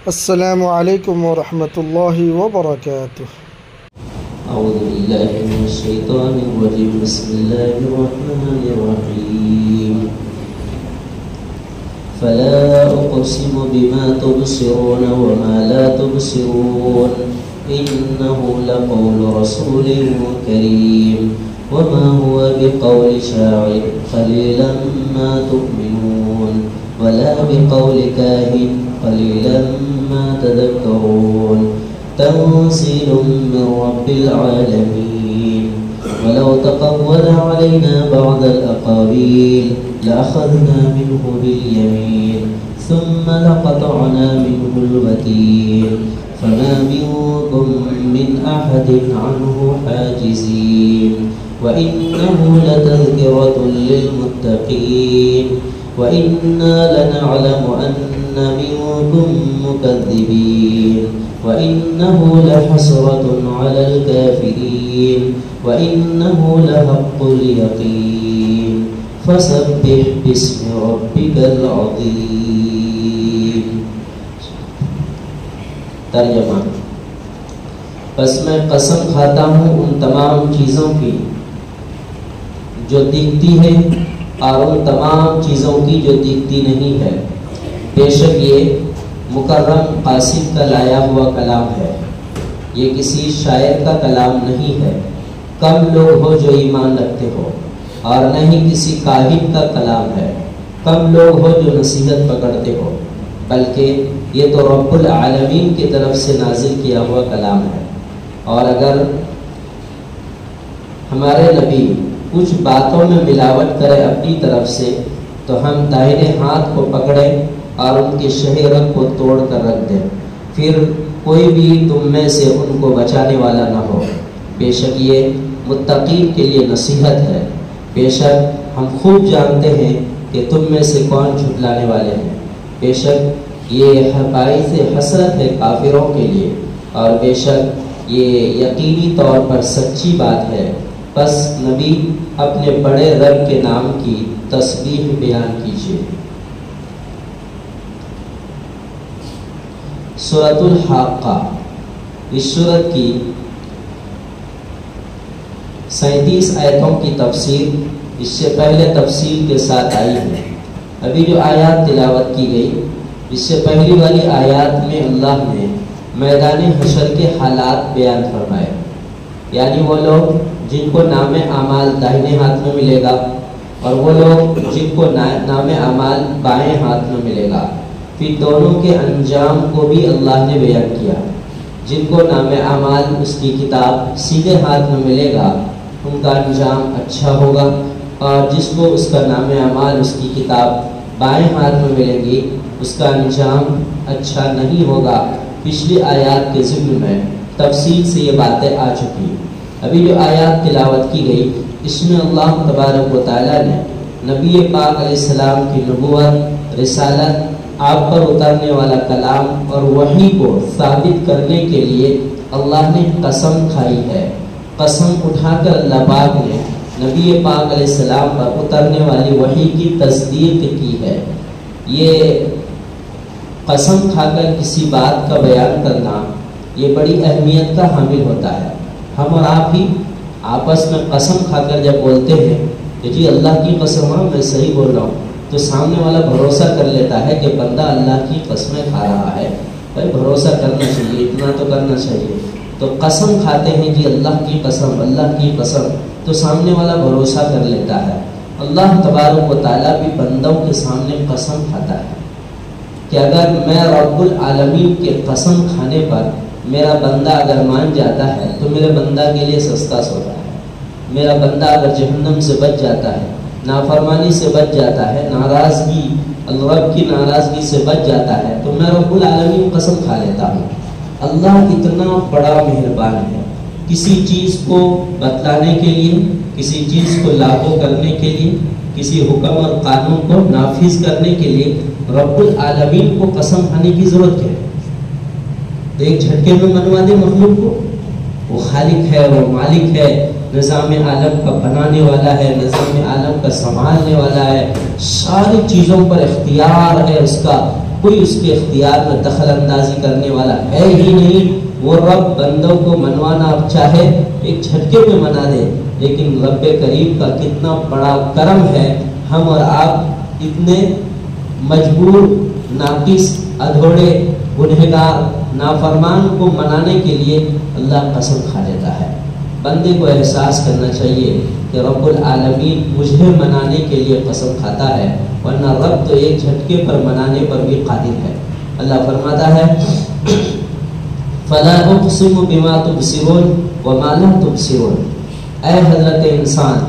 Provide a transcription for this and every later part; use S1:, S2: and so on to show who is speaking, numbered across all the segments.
S1: السلام علیکم ورحمۃ اللہ وبرکاتہ۔
S2: اعوذ باللہ من الشیطان الرجیم، بسم اللہ الرحمن الرحیم۔ فلا اقسم بما تبصرون وما لا تبصرون انه لقول رسول کریم وما هو بقول شاعر قليلا ما تؤمنون ولا بقول كاهن قليلا ما تذكرون تنزيل من رب العالمين ولو تقول علينا بعض الأقاويل لأخذنا منه باليمين ثم لقطعنا منه الوتين فما منكم من أحد عنه حاجزين وإنه لتذكرة للمتقين وإنا لنعلم أن منكم مكذبين وإنه لحسرة على الكافرين وإنه لحق اليقين فسبح باسم ربك العظيم۔ ترجمہ: پس میں قسم کھاتا ہوں ان تمام چیزوں کی جو دکھتی ہے اور ان تمام چیزوں کی جو دکھتی نہیں ہے، بے شک یہ مکرم قاصد کا لایا ہوا کلام ہے، یہ کسی شاعر کا کلام نہیں ہے۔ کم لوگ ہو جو ایمان رکھتے ہو، اور نہ ہی کسی کاہن کا کلام ہے۔ کم لوگ ہو جو نصیحت پکڑتے ہو، بلکہ یہ تو رب العالمین کی طرف سے نازل کیا ہوا کلام ہے۔ اور اگر ہمارے نبی کچھ باتوں میں ملاوٹ کرے اپنی طرف سے تو ہم داہنے ہاتھ کو پکڑیں اور ان کے شہ رگ کو توڑ کر رکھ دیں، پھر کوئی بھی تم میں سے ان کو بچانے والا نہ ہو۔ بے شک یہ متقین کے لیے نصیحت ہے۔ بے شک ہم خوب جانتے ہیں کہ تم میں سے کون جھٹلانے والے ہیں۔ بے شک یہ باعث حسرت ہے کافروں کے لیے، اور بے شک یہ یقینی طور پر سچی بات ہے۔ پس نبی اپنے بڑے رب کے نام کی تسبیح بیان کیجیے۔ سورۃ الحاقہ، اس سورت کی 37 آیتوں کی تفسیر اس سے پہلے تفصیل کے ساتھ آئی ہے۔ ابھی جو آیات تلاوت کی گئی، اس سے پہلی والی آیات میں اللہ نے میدان حشر کے حالات بیان فرمائے، یعنی وہ لوگ جن کو نام اعمال داہنے ہاتھ میں ملے گا اور وہ لوگ جن کو نام اعمال بائیں ہاتھ میں ملے گا۔ پھر دونوں کے انجام کو بھی اللہ نے بیان کیا۔ جن کو نام اعمال اس کی کتاب سیدھے ہاتھ میں ملے گا ان کا انجام اچھا ہوگا، اور جس کو اس کا نام اعمال اس کی کتاب بائیں ہاتھ میں ملے گی اس کا انجام اچھا نہیں ہوگا۔ پچھلی آیات کے ضمن میں تفصیل سے یہ باتیں آ چکی۔ ابھی جو آیات تلاوت کی گئی اس میں اللہ تبارک و تعالیٰ نے نبی پاک علیہ السلام کی نبوت، رسالت، آپ پر اترنے والا کلام اور وحی کو ثابت کرنے کے لیے اللہ نے قسم کھائی ہے۔ قسم اٹھا کر اللہ پاک نے نبی پاک علیہ السلام پر اترنے والی وحی کی تصدیق کی ہے۔ یہ قسم کھا کر کسی بات کا بیان کرنا یہ بڑی اہمیت کا حامل ہوتا ہے۔ ہم اور آپ ہی آپس میں قسم کھا کر جب بولتے ہیں کہ جی اللہ کی قسم ہے میں صحیح بول رہا ہوں، تو سامنے والا بھروسہ کر لیتا ہے کہ بندہ اللہ کی قسمیں کھا رہا ہے۔ بھائی بھروسہ کرنا چاہیے، اتنا تو کرنا چاہیے۔ تو قسم کھاتے ہیں جی اللہ کی قسم، اللہ کی قسم، تو سامنے والا بھروسہ کر لیتا ہے۔ اللہ تبارک و تعالیٰ بھی بندوں کے سامنے قسم کھاتا ہے کہ اگر میں رب العالمین کے قسم کھانے پر میرا بندہ اگر مان جاتا ہے تو میرے بندہ کے لیے سستا سودا ہے۔ میرا بندہ اگر جہنم سے بچ جاتا ہے، نافرمانی سے بچ جاتا ہے، ناراضگی، رب کی ناراضگی سے بچ جاتا ہے، تو میں رب العالمین قسم کھا لیتا ہوں۔ اللہ اتنا بڑا مہربان ہے، کسی چیز کو بتلانے کے لیے، کسی چیز کو لاگو کرنے کے لیے، کسی حکم اور قانون کو نافذ کرنے کے لیے رب العالمین کو قسم کھانے کی ضرورت ہے۔ تو ایک جھٹکے میں منوا دے مخلوق کو، وہ خالق ہے، وہ مالک ہے، نظام عالم کا بنانے والا ہے، نظام عالم کا سنبھالنے والا ہے، ساری چیزوں پر اختیار ہے اس کا، کوئی اس کے اختیار میں دخل اندازی کرنے والا ہے ہی نہیں۔ وہ رب بندوں کو منوانا اب چاہے ایک جھٹکے میں منا دے، لیکن رب کریم کا کتنا بڑا کرم ہے، ہم اور آپ اتنے مجبور، ناقص، ادھوڑے، گنہگار، نافرمان کو منانے کے لیے اللہ قسم کھا لیتا ہے۔ بندے کو احساس کرنا چاہیے کہ رب العالمین مجھے منانے کے لیے قسم کھاتا ہے، ورنہ رب تو ایک جھٹکے پر منانے پر بھی قادر ہے۔ اللہ فرماتا ہے فَلَا أُقْسِمُ بِمَا تُبْصِرُونَ وَمَا لَا تُبْصِرُونَ۔ اے حضرت انسان،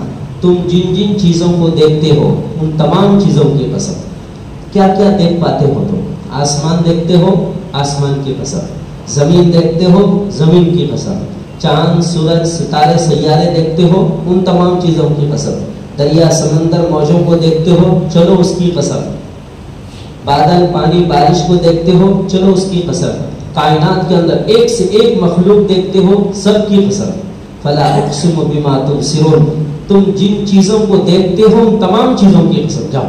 S2: تم جن جن چیزوں کو دیکھتے ہو ان تمام چیزوں کی قسم۔ کیا کیا دیکھ پاتے ہو تم؟ آسمان دیکھتے ہو، آسمان کی قسم۔ زمین دیکھتے ہو، زمین کی قسم۔ چاند، سورج، ستارے، سیارے دیکھتے ہو، ان تمام چیزوں کی قسم۔ دریا، سمندر، موجوں کو دیکھتے ہو، چلو اس کی قسم۔ بادل، پانی، بارش کو دیکھتے ہو، چلو اس کی قسم۔ کائنات کے اندر ایک سے ایک مخلوق دیکھتے ہو، سب کی قسم۔ فلا اقسم بما تبصرون، تم جن چیزوں کو دیکھتے ہو ان تمام چیزوں کی قسم، جاؤ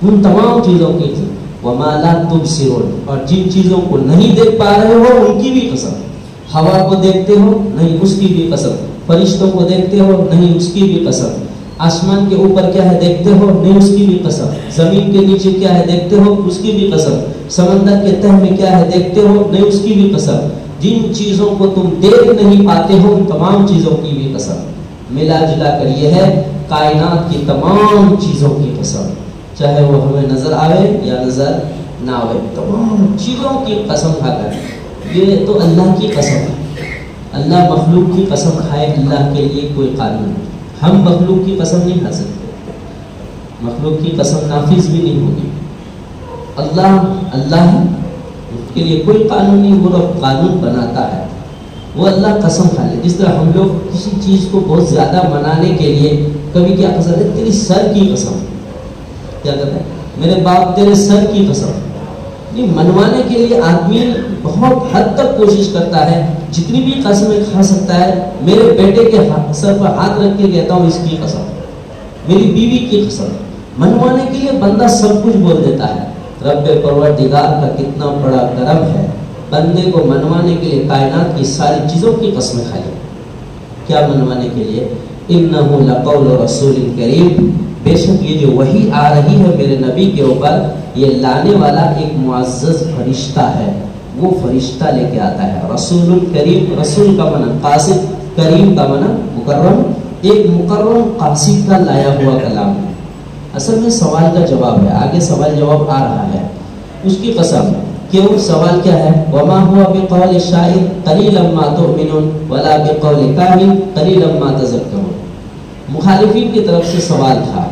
S2: ان تمام چیزوں کی قسم۔ وما لا تبصرون، اور جن چیزوں کو نہیں دیکھ پا رہے ہو ان کی بھی قسم۔ ہوا کو دیکھتے ہو، نہیں، اس کی بھی قسم۔ فرشتوں کو دیکھتے ہو، نہیں، اس کی بھی قسم۔ آسمان کے اوپر کیا ہے دیکھتے ہو، نہیں، اس کی بھی قسم۔ زمین کے نیچے کیا ہے دیکھتے ہو، اس کی بھی قسم۔ سمندر کے تہ میں کیا ہے دیکھتے ہو، نہیں، اس کی بھی قسم۔ جن چیزوں کو تم دیکھ نہیں پاتے ہو ان تمام چیزوں کی بھی قسم۔ ملا جلا کر یہ ہے کائنات کی تمام چیزوں کی قسم، چاہے وہ ہمیں نظر آئے یا نظر نہ آئے، تمام چیزوں کی قسم کھا کر، یہ تو اللہ کی قسم ہے۔ اللہ مخلوق کی قسم کھائے، اللہ کے لیے کوئی قانون نہیں۔ ہم مخلوق کی قسم نہیں کھا سکتے، مخلوق کی قسم نافذ بھی نہیں ہوگی۔ اللہ ہے، اس کے لیے کوئی قانون نہیں، وہ رب قانون بناتا ہے، وہ اللہ قسم کھا لے۔ جس طرح ہم لوگ کسی چیز کو بہت زیادہ منانے کے لیے کبھی کیا قسم ہے، تیری سر کی قسم، کیا کہتا ہے، میرے باپ تیرے سر کی قسم۔ نہیں، منوانے کے لیے آدمی بہت حد تک کوشش کرتا ہے، جتنی بھی قسمیں کھا سکتا ہے۔ میرے بیٹے کے سر پر ہاتھ رکھ کے کہتا ہوں اس کی قسم، میری بیوی کی قسم۔ منوانے کے لیے بندہ سب کچھ بول دیتا ہے۔ رب پروردگار کا کتنا بڑا کرم ہے، بندے کو منوانے کے لیے کائنات کی ساری چیزوں کی قسمیں کھائی۔ کیا منوانے کے لیے؟ انہ لقول رسول کریم، بے شک یہ جو وحی آ رہی ہے میرے نبی کے اوپر، یہ لانے والا ایک معزز فرشتہ ہے، وہ فرشتہ لے کے آتا ہے۔ رسول کریم، رسول کا معنی قاصد، کریم کا معنی مکرم، ایک مکرم قاصد کا لایا ہوا کلام ہے۔ اصل میں سوال کا جواب ہے، آگے سوال جواب آ رہا ہے۔ اس کی قسم، کیوں؟ سوال کیا ہے؟ وما هو بقول الشاعر قليلا ما تؤمنون ولا بقول كاهن قليلا ما تذكرون۔ مخالفین کی طرف سے سوال تھا،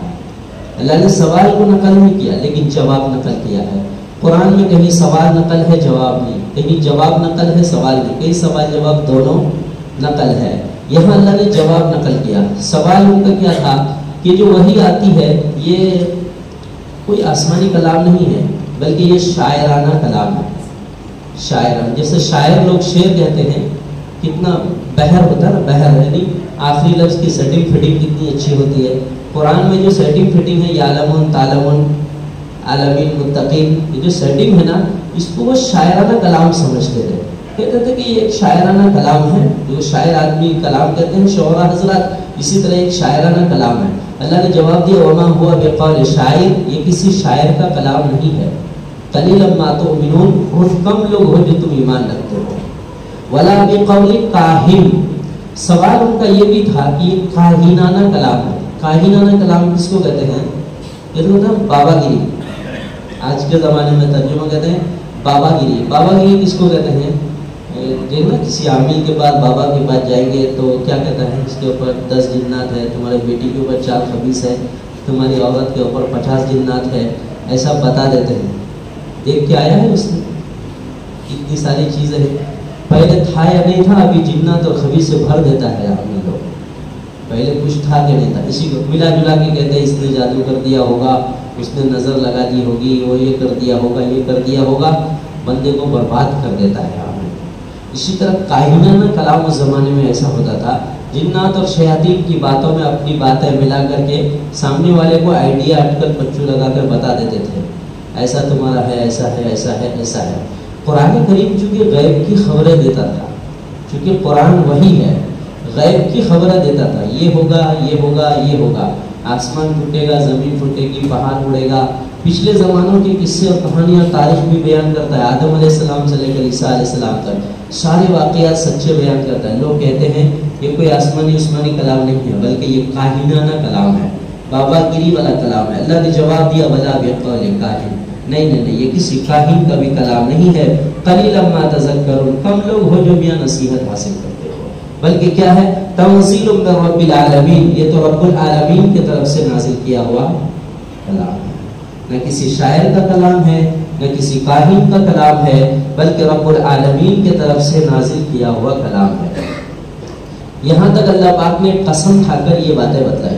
S2: اللہ نے سوال کو نقل نہیں کیا لیکن جواب نقل کیا ہے۔ قرآن میں کہیں سوال نقل ہے، جواب نہیں، کہیں جواب نقل ہے، سوال نہیں، کہیں سوال جواب دونوں نقل ہے۔ یہاں اللہ نے جواب نقل کیا۔ سوال ان کا کیا تھا کہ جو وحی آتی ہے یہ کوئی آسمانی کلام نہیں ہے بلکہ یہ شاعرانہ کلام ہے۔ شاعرانہ، جیسے شاعر لوگ شعر کہتے ہیں، کتنا بہر ہوتا ہے نا، بہر یعنی آخری لفظ کی سیٹنگ فٹنگ کتنی اچھی ہوتی ہے۔ قرآن میں جو سیٹنگ فٹنگ ہے، یعلمون، تعلمون، عالمین، متقین، یہ جو سیٹنگ ہے نا، اس کو وہ شاعرانہ کلام سمجھتے تھے، کہتے تھے کہ یہ ایک شاعرانہ کلام ہے، جو شاعر آدمی کلام کہتے ہیں شعراء حضرات، اسی طرح ایک شاعرانہ کلام ہے۔ اللہ نے جواب دیا وما ہوا بقول شاعر، یہ کسی شاعر کا کلام نہیں ہے۔ قلیلا ما تؤمنون، بہت کم لوگ ہو جو تم ایمان رکھتے ہو۔ ولا بقول کاہن، سوال ان کا یہ بھی تھا کہ یہ کاہنانہ کلام ہے۔ کاہنانہ کلام کس کو کہتے ہیں؟ یہ تو ہوتا ہے بابا گیری، آج کے زمانے میں ترجمہ کہتے ہیں بابا گیری۔ بابا گیری کس کو کہتے ہیں؟ دیکھنا کسی عامل کے بعد بابا کے پاس جائیں گے تو کیا کہتا ہے، اس کے اوپر 10 جنات ہے، تمہارے بیٹی کے اوپر 4 خبیث ہے، تمہاری عورت کے اوپر 50 جنات ہے، ایسا بتا دیتے ہیں۔ دیکھ کے آیا ہے اس نے اتنی ساری چیزیں ہیں، پہلے تھا یا نہیں تھا، ابھی جنات اور خبیث سے بھر دیتا ہے عامل لوگ، پہلے کچھ تھا کہ نہیں تھا، اسی کو ملا جلا کے کہتے ہیں اس نے جادو کر دیا ہوگا، اس نے نظر لگا دی ہوگی، وہ یہ کر دیا ہوگا، یہ کر دیا ہوگا، بندے کو برباد کر دیتا ہے عامل۔ اسی طرح کاہنانہ کلام اس زمانے میں ایسا ہوتا تھا، جنات اور شیاطین کی باتوں میں اپنی باتیں ملا کر کے سامنے والے کو آئیڈیا اٹکل پچو لگا کر بتا دیتے تھے۔ ایسا تمہارا ہے، ایسا ہے، ایسا ہے، ایسا ہے۔ قرآن کریم چونکہ غیب کی خبریں دیتا تھا، چونکہ قرآن وہی ہے، غیب کی خبریں دیتا تھا، یہ ہوگا، یہ ہوگا، یہ ہوگا، آسمان ٹوٹے گا، زمین ٹوٹے گی، پہاڑ اڑے گا، پچھلے زمانوں کے قصے اور کہانیاں تاریخ بھی بیان کرتا ہے، آدم علیہ السلام سے لے کر عیسیٰ علیہ السلام تک سارے واقعات سچے بیان کرتا ہے۔ لوگ کہتے ہیں یہ کوئی آسمانی عثمانی کلام نہیں ہے، بلکہ یہ کاہنانہ کلام ہے، بابا گیری والا کلام ہے۔ اللہ نے جواب دیا ولا بقول کاہن، نہیں، یہ کسی کاہن کا بھی کلام نہیں ہے۔ قلیلا ما تذکرون، کم لوگ ہو جو میاں نصیحت حاصل کرتے ہو، بلکہ کیا ہے؟ تنزیل من رب العالمین، یہ تو رب العالمین کی طرف سے نازل کیا ہوا کلام ہے، نہ کسی شاعر کا کلام ہے، نہ کسی کاہن کا کلام ہے، بلکہ رب العالمین کی طرف سے نازل کیا ہوا کلام ہے۔ یہاں تک اللہ پاک نے قسم کھا کر یہ باتیں بتائی،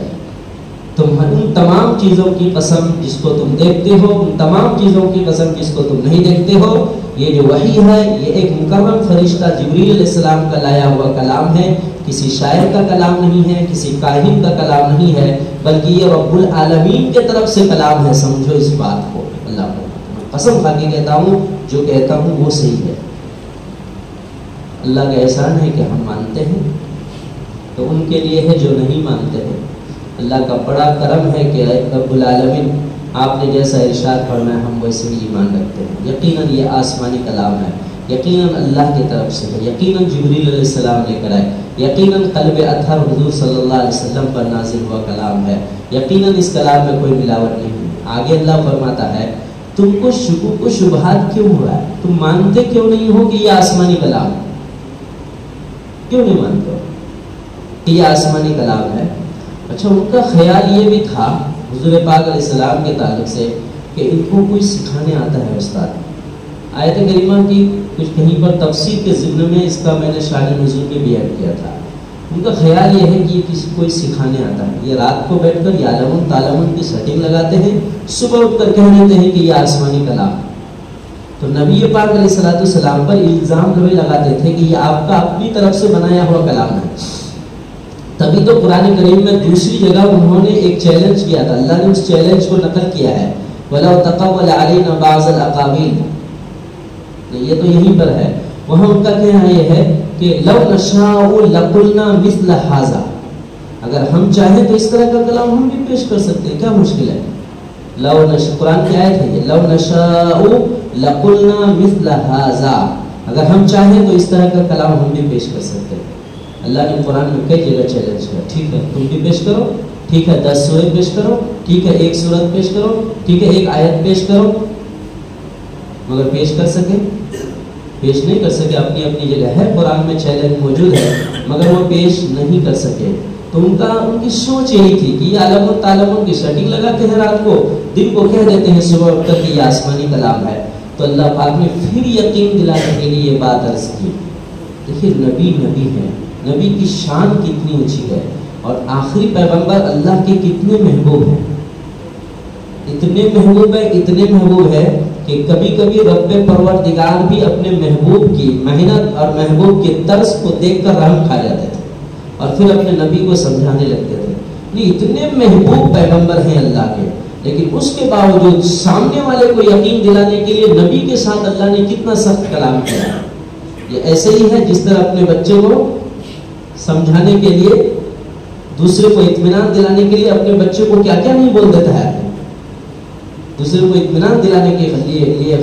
S2: تم ان تمام چیزوں کی قسم جس کو تم دیکھتے ہو، ان تمام چیزوں کی قسم جس کو تم نہیں دیکھتے ہو، یہ جو وحی ہے یہ ایک مکرم فرشتہ جبریل علیہ السلام کا لایا ہوا کلام ہے، کسی شاعر کا کلام نہیں ہے، کسی کاہن کا کلام نہیں ہے، بلکہ یہ رب العالمین کی طرف سے کلام ہے۔ سمجھو اس بات کو، اللہ کو قسم کھا کے کہتا ہوں، جو کہتا ہوں وہ صحیح ہے۔ اللہ کا احسان ہے کہ ہم مانتے ہیں، تو ان کے لیے ہے جو نہیں مانتے ہیں۔ اللہ کا بڑا کرم ہے کہ رب العالمین آپ نے جیسا ارشاد فرمایا ہم ویسے ہی ایمان رکھتے ہیں۔ یقیناً یہ آسمانی کلام ہے، یقیناً اللہ کی طرف سے ہے، یقیناً جبریل علیہ السلام لے کر آئے، یقیناً قلب اطہر حضور صلی اللہ علیہ وسلم پر نازل ہوا کلام ہے، یقیناً اس کلام میں کوئی ملاوٹ نہیں ہے۔ آگے اللہ فرماتا ہے تم کو شکوک و شبہات کیوں ہو رہا ہے؟ تم مانتے کیوں نہیں ہو کہ یہ آسمانی کلام ہے؟ کیوں نہیں مانتے ہو کہ یہ آسمانی کلام ہے؟ اچھا، ان کا خیال یہ بھی تھا حضور پاک علیہ السلام کے تعلق سے کہ ان کو کوئی سکھانے آتا ہے استاد۔ آیت کریمہ کی کچھ کہیں پر تفسیر کے ضمن میں اس کا میں نے شان نزول میں بیان کیا تھا۔ ان کا خیال یہ ہے کہ یہ کسی کوئی سکھانے آتا ہے، یہ رات کو بیٹھ کر یعلمون تعلمون کی سیٹنگ لگاتے ہیں، صبح اٹھ کر کہہ دیتے ہیں کہ یہ آسمانی کلام۔ تو نبی پاک علیہ السلام پر الزام لگاتے تھے کہ یہ آپ کا اپنی طرف سے بنایا ہوا کلام ہے۔ تبھی تو قرآن کریم میں دوسری جگہ انہوں نے ایک چیلنج کیا تھا، اللہ نے اس چیلنج کو نقل کیا ہے، وَلَوْ تَقَوَّلَ عَلَيْنَا بَعْضَ الْأَقَاوِيلِ، یہ تو یہیں پر ہے۔ وہاں ان کا کہنا یہ ہے کہ لَوْ نَشَاءُ لَقُلْنَا مِثْلَ هَذَا، اگر ہم چاہیں تو اس طرح کا کلام ہم بھی پیش کر سکتے ہیں، کیا مشکل ہے؟ قرآن کی آیت ہے یہ، لَوْ نَشَاءُ لَقُلْنَا مِثْلَ هَذَا، اگر ہم چاہیں تو اس طرح کا کلام ہم بھی پیش کر سکتے ہیں۔ اللہ نے قرآن میں کئی جگہ چیلنج کیا، ٹھیک ہے تم بھی پیش کرو، ٹھیک ہے 10 سورت پیش کرو، ٹھیک ہے 1 سورت پیش کرو، ٹھیک ہے 1 آیت پیش کرو، مگر پیش کر سکے؟ پیش نہیں کر سکے۔ اپنی اپنی جگہ ہے، قرآن میں چیلنج موجود ہے، مگر وہ پیش نہیں کر سکے۔ تو ان کی سوچ یہی تھی کہ یہ عالم تعلمون کی سیٹنگ لگاتے ہیں، رات کو دن کو کہہ دیتے ہیں صبح اٹھ کر کہ یہ آسمانی کلام ہے۔ تو اللہ پاک نے پھر یقین دلانے کے لیے یہ بات عرض کی۔ دیکھیے نبی ہے، نبی کی شان کتنی اونچی ہے، اور آخری پیغمبر اللہ کے کتنے محبوب ہیں، اتنے محبوب ہے کہ کبھی کبھی رب پروردگار بھی اپنے محبوب کی محنت اور محبوب کے طرز کو دیکھ کر رحم کھا جاتے تھے اور پھر اپنے نبی کو سمجھانے لگتے تھے۔ یہ اتنے محبوب پیغمبر ہیں اللہ کے، لیکن اس کے باوجود سامنے والے کو یقین دلانے کے لیے نبی کے ساتھ اللہ نے کتنا سخت کلام کیا۔ یہ ایسے ہی ہے جس طرح اپنے بچے کو سمجھانے کے لیے، دوسرے کو اطمینان دلانے کے لیے اپنے بچے کو کیا کیا نہیں بول دیتا ہے، دوسرے کو اطمینان دلانے کے لیے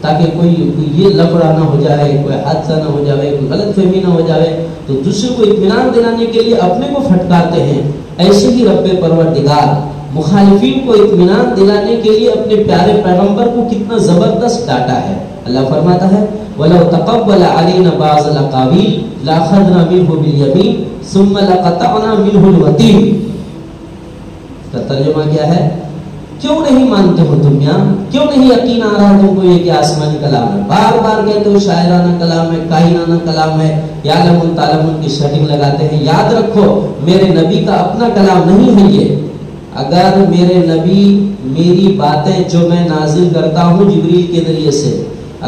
S2: تاکہ کوئی یہ لفڑا نہ ہو جائے، کوئی حادثہ نہ ہو جائے، کوئی غلط فہمی نہ ہو جائے، تو دوسرے کو اطمینان دلانے کے لیے اپنے کو پھٹکارتے ہیں۔ ایسے ہی رب پروردگار مخالفین کو اطمینان دلانے کے لیے اپنے پیارے پیغمبر کو کتنا زبردست ڈانٹا ہے۔ اللہ فرماتا ہے وَلَوْ تَقَوَّلَ عَلَيْنَا بَعْضَ الْأَقَاوِيلِ لَأَخَذْنَا مِنْهُ بِالْيَمِينِ ثُمَّ لَقَطَعْنَا مِنْهُ الْوَتِينَ۔ اس کا ترجمہ کیا ہے؟ کیوں نہیں مانتے ہو تم یہاں؟ کیوں نہیں یقین آ رہا تم کو یہ کہ آسمانی کلام ہے؟ بار بار کہتے ہو شاعرانہ کلام ہے، کاہنانہ کلام ہے، یعلمون تعلمون کی سیٹنگ لگاتے ہیں۔ یاد رکھو میرے نبی کا اپنا کلام نہیں ہے یہ۔ اگر میرے نبی میری باتیں جو میں نازل کرتا ہوں جبریل کے ذریعے سے،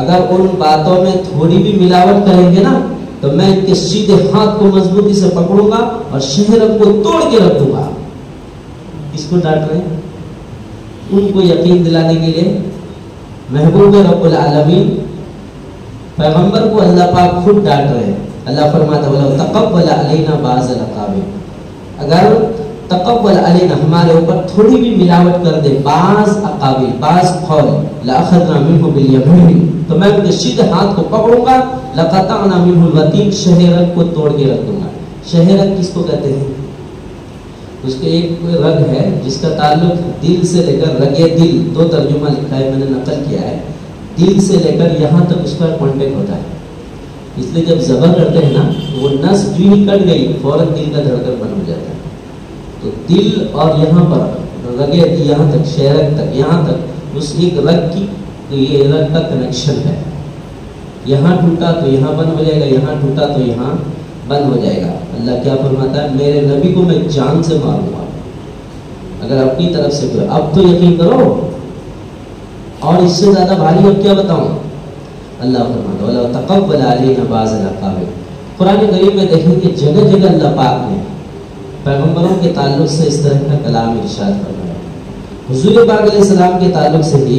S2: اگر ان باتوں میں تھوڑی بھی ملاوٹ کریں گے نا تو میں ان کے سیدھے ہاتھ کو مضبوطی سے پکڑوں گا اور شہر کو توڑ کے رکھ دوں گا۔ کس کو ڈانٹ رہے ہیں؟ ان کو یقین دلانے کے لیے محبوب رب العالمین پیغمبر کو اللہ پاک خود ڈانٹ رہے ہیں. اللہ فرماتا ہے وَلَوْ تَقَبَّلَ عَلَيْنَا بَعْضَ الْأَقَاوِلِ، اگر تقبل علینا ہمارے اوپر تھوڑی بھی ملاوٹ کر دے بعض اقاویل بعض قول لأخذنا منه باليمين، تو میں ان کے سیدھے ہاتھ کو پکڑوں گا. لقطعنا منه الوتين، شہرک کو توڑ کے رکھ دوں گا. شہرک کس کو کہتے ہیں؟ اس کے ایک رگ ہے جس کا تعلق دل سے لے کر رگے دل، دو ترجمہ لکھا ہے میں نے نقل کیا ہے. دل سے لے کر یہاں تک اس کا کانٹیکٹ ہوتا ہے، اس لیے جب ذبح کرتے ہیں نا وہ نس جو ہی کٹ گئی فوراً دل کا دھڑکن بند ہو جاتا ہے. تو دل اور یہاں پر رگے یہاں تک شہرک تک یہاں تک اس ایک رگ کی، تو یہ رگ کا کنیکشن ہے. یہاں ٹوٹا تو یہاں بند ہو جائے گا، یہاں ٹوٹا تو یہاں بند ہو جائے گا. اللہ کیا فرماتا ہے میرے نبی کو میں جان سے ماروں گا اگر اپنی طرف سے کوئی. اب تو یقین کرو، اور اس سے زیادہ بھاری اب کیا بتاؤں. اللہ فرماتا ہے وَلَوْ تَقَبَّلَ عَلَيْنَا بَعْضَ الْأَقَاوِلِ. قرآن کریم میں دیکھیں کہ جگہ جگہ اللہ پاک نے پیغمبروں کے تعلق سے اس طرح کا کلام ارشاد فرمایا. حضور پاک علیہ السلام کے تعلق سے بھی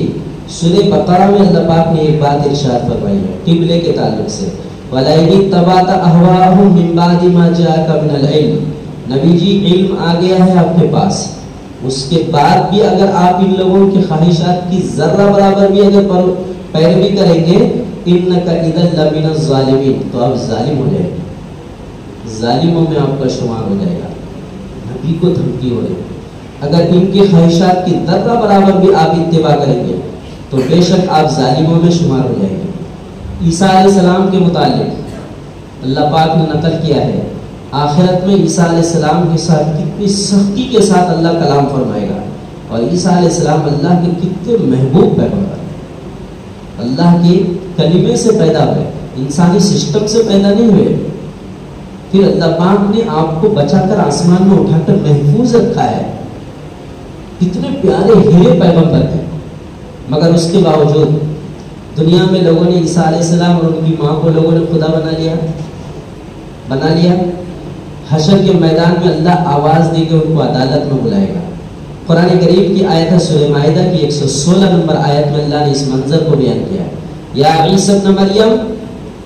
S2: سورہ بقرہ میں اللہ پاک نے ایک بات ارشاد فرمائی ہے قبلے کے تعلق سے. وَلَئِنِ اتَّبَعْتَ أَهْوَاءَهُمْ مِنْ بَعْدِ مَا جَاءَكَ مِنَ الْعِلْمِ. نبی جی علم آ گیا ہے آپ کے پاس، اس کے بعد بھی اگر آپ ان لوگوں کی خواہشات کی ذرہ برابر بھی اگر پیروی کریں گے اِنَّكَ إِذًا لَمِنَ الظَّالِمِينَ، تو آپ ظالم ہو جائیں گے، ظالموں میں آپ کا شمار ہو جائے گا. نبی کو دھمکی ہو رہی اگر ان کی خواہشات کی ذرہ برابر بھی آپ اتباع کریں گے تو بے شک آپ ظالموں میں شمار ہو جائیں گے. عیسیٰ علیہ السلام کے متعلق اللہ پاک نے نقل کیا ہے آخرت میں عیسیٰ علیہ السلام کے ساتھ کتنی سختی کے ساتھ اللہ کلام فرمائے گا. اور عیسیٰ علیہ السلام اللہ کے کتنے محبوب پیغمبر، اللہ کے کلمے سے پیدا ہوئے، انسانی سسٹم سے پیدا نہیں ہوئے. پھر اللہ پاک نے آپ کو بچا کر آسمان میں اٹھا کر محفوظ رکھا ہے. کتنے پیارے ہیرے پیغمبر ہیں، مگر اس کے باوجود دنیا میں لوگوں نے عیسیٰ علیہ السلام اور ان کی ماں کو لوگوں نے خدا بنا لیا. حشر کے میدان میں اللہ آواز دے کے ان کو عدالت میں بلائے گا. قرآن کریم کی آیت ہے سورہ مائدہ کی 116 نمبر آیت میں اللہ نے اس منظر کو بیان کیا ہے. یا عیسیٰ ابن مریم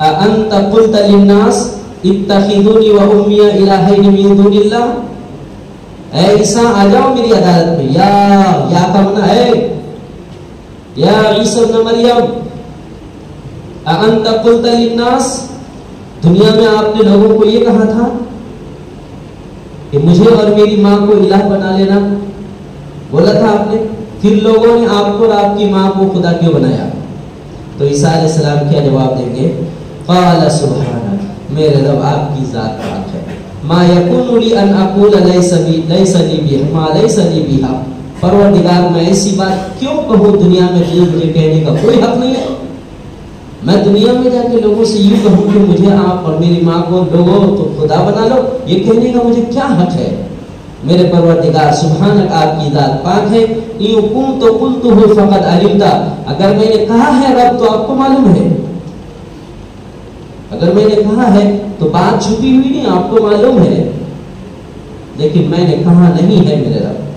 S2: اانت قلت للناس اتخذونی و امی الہین من دون اللہ. اے عیسیٰ آ جاؤ میری عدالت میں. یا کا معنی ہے یا عیسیٰ ابن مریم اانت قلت للناس، دنیا میں آپ نے لوگوں کو یہ کہا تھا کہ مجھے اور میری ماں کو الہ بنا لینا، بولا تھا آپ نے. پھر لوگوں نے آپ کو اور آپ کی ماں کو خدا کیوں بنایا؟ تو عیسیٰ علیہ السلام کیا جواب دیں گے؟ قال سبحانک، میرے رب آپ کی ذات پاک ہے. ما یکون لی ان اقول لیس لی بہا، پروردگار میں ایسی بات کیوں کہوں دنیا میں مجھے کہنے کا کوئی حق نہیں ہے. میں دنیا میں جا کے لوگوں سے یوں کہوں کہ مجھے آپ اور میری ماں کو لوگوں تو خدا بنا لو، یہ کہنے کا مجھے کیا حق ہے؟ میرے پروردگار سبحانک آپ کی ذات پاک ہے. ان کنت قلتہ فقد علمت، اگر میں نے کہا ہے رب تو آپ کو معلوم ہے. اگر میں نے کہا ہے تو بات چھپی ہوئی نہیں، آپ کو معلوم ہے. لیکن میں نے کہا نہیں ہے میرے رب.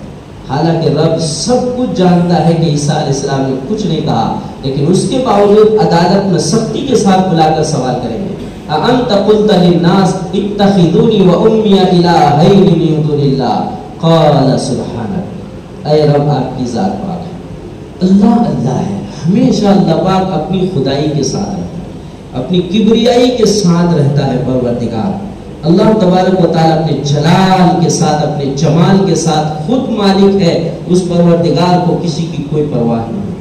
S2: حالانکہ رب سب کچھ جانتا ہے کہ عیسیٰ علیہ السلام نے کچھ نہیں کہا، لیکن اس کے باوجود عدالت میں سختی کے ساتھ بلا کر سوال کریں گے. انت قلت للناس اتخذونی و امی الہین من دون اللہ قال سبحانک، اے رب آپ کی ذات پاک ہے. اللہ اللہ ہے، ہمیشہ اللہ پاک اپنی خدائی کے ساتھ رہتا ہے، اپنی کبریائی کے ساتھ رہتا ہے. پروردگار اللہ تبارک و تعالیٰ اپنے جلال کے ساتھ اپنے جمال کے ساتھ خود مالک ہے. اس پروردگار کو کسی کی کوئی پرواہ نہیں.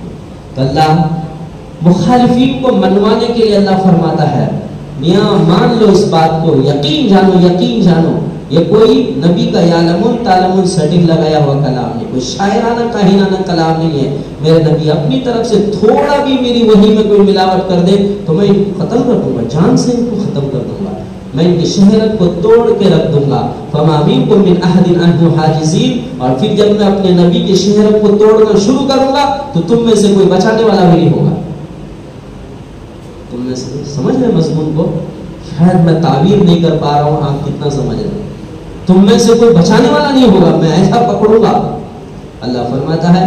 S2: تو اللہ مخالفین کو منوانے کے لیے اللہ فرماتا ہے میاں مان لو اس بات کو، یقین جانو یہ کوئی نبی کا یعلمون تعلمون سیٹنگ لگایا ہوا کلام نہیں، کوئی شاعرانہ کاہنانہ کلام نہیں ہے. میرے نبی اپنی طرف سے تھوڑا بھی میری وحی میں کوئی ملاوٹ کر دے تو میں ان کو ختم کر دوں گا، جان سے ان کو ختم کر دوں گا. میں ان کی شہرت کو توڑ کے رکھ دوں گا. فما منکم من احد عنہ حاجزین، اور پھر جب میں اپنے نبی کی شہرت کو توڑنا شروع کروں گا تو تم میں سے کوئی بچانے والا بھی نہیں ہوگا. تم میں سے سمجھ رہے مضمون کو؟ شاید میں تعبیر نہیں کر پا رہا ہوں، آپ کتنا سمجھ رہے ہیں. تم میں سے کوئی بچانے والا نہیں ہوگا، میں ایسا پکڑوں گا. اللہ فرماتا ہے